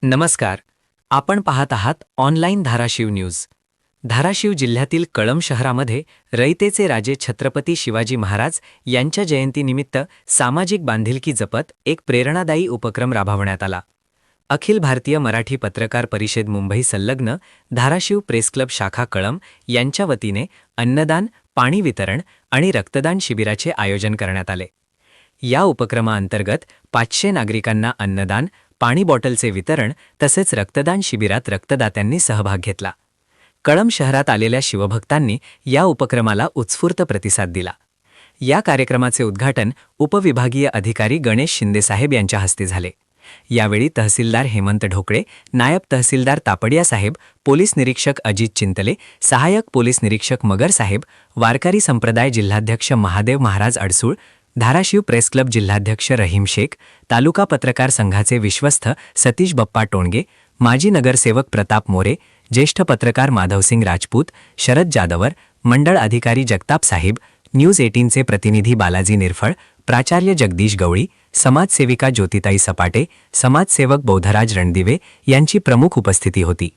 नमस्कार. आपण पाहत आहात ऑनलाईन धाराशिव न्यूज. धाराशिव जिल्ह्यातील कळंब शहरामध्ये रयतेचे राजे छत्रपती शिवाजी महाराज यांच्या जयंतीनिमित्त सामाजिक बांधिलकी जपत एक प्रेरणादायी उपक्रम राबवण्यात आला. अखिल भारतीय मराठी पत्रकार परिषद मुंबई संलग्न धाराशिव प्रेस क्लब शाखा कळंब यांच्या वतीने अन्नदान, पाणी वितरण आणि रक्तदान शिबिराचे आयोजन करण्यात आले. या उपक्रमाअंतर्गत 500 नागरिकांना अन्नदान, पाणी बॉटलचे वितरण तसेच रक्तदान शिबिरात रक्तदात्यांनी सहभाग घेतला. कळंब शहरात आलेल्या शिवभक्तांनी या उपक्रमाला उत्स्फूर्त प्रतिसाद दिला. या कार्यक्रमाचे उद्घाटन उपविभागीय अधिकारी गणेश शिंदेसाहेब यांच्या हस्ते झाले. यावेळी तहसीलदार हेमंत ढोकळे, नायब तहसीलदार तापडिया साहेब, पोलीस निरीक्षक अजित चिंतले, सहाय्यक पोलीस निरीक्षक मगर साहेब, वारकरी संप्रदाय जिल्हाध्यक्ष महादेव महाराज अडसूळ, धाराशिव प्रेस क्लब जिल्हाध्यक्ष रहीम शेख, तालुका पत्रकार संघाचे विश्वस्त सतीश बप्पा टोणगे, माजी नगरसेवक प्रताप मोरे, ज्येष्ठ पत्रकार माधवसिंग राजपूत, शरद जादवर, मंडळ अधिकारी जगताप साहेब, न्यूज 18चे प्रतिनिधी बालाजी निरफळ, प्राचार्य जगदीश गवळी, समाजसेविका ज्योतिताई सपाटे, समाजसेवक बौद्धराज रणदिवे यांची प्रमुख उपस्थिती होती.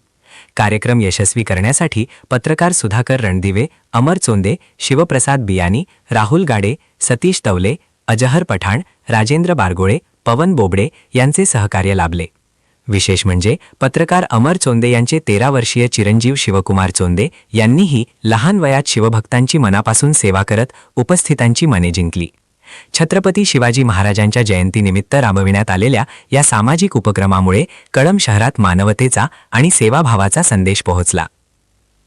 कार्यक्रम यशस्वी करण्यासाठी पत्रकार सुधाकर रणदिवे, अमर चोंदे, शिवप्रसाद बियानी, राहुल गाडे, सतीश तवले, अजहर पठाण, राजेंद्र बारगोळे, पवन बोबडे यांचे सहकार्य लाभले. विशेष म्हणजे पत्रकार अमर चोंदे यांचे 13 वर्षीय चिरंजीव शिवकुमार चोंदे यांनीही लहान वयात शिवभक्तांची मनापासून सेवा करत उपस्थितांची मने जिंकली. छत्रपती शिवाजी महाराजांच्या जयंतीनिमित्त राबविण्यात आलेल्या या सामाजिक उपक्रमामुळे कळंब शहरात मानवतेचा आणि सेवाभावाचा संदेश पोहोचला.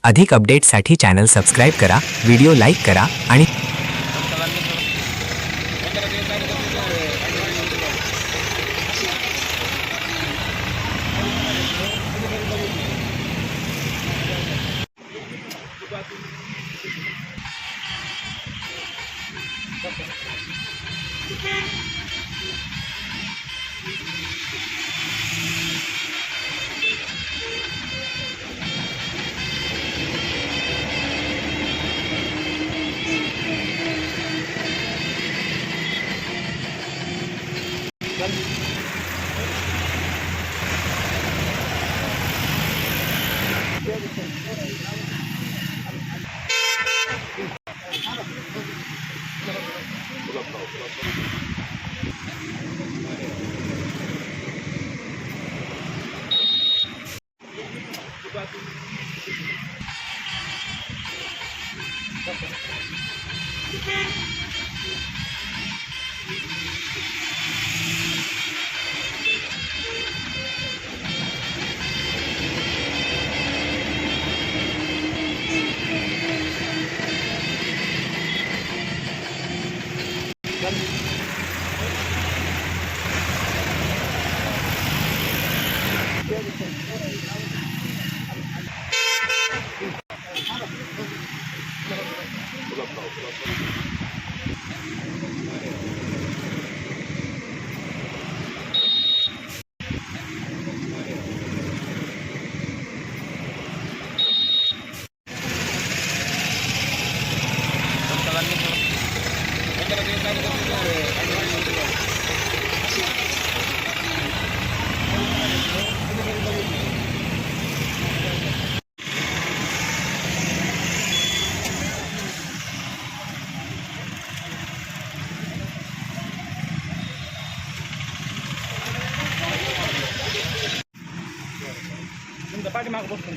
अधिक अपडेट्ससाठी चॅनल सबस्क्राईब करा, व्हिडिओ लाईक करा आणि पाठीमाग बसून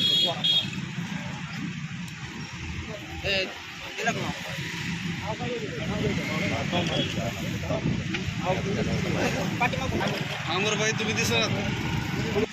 पाठीमाग तुम्ही दिसत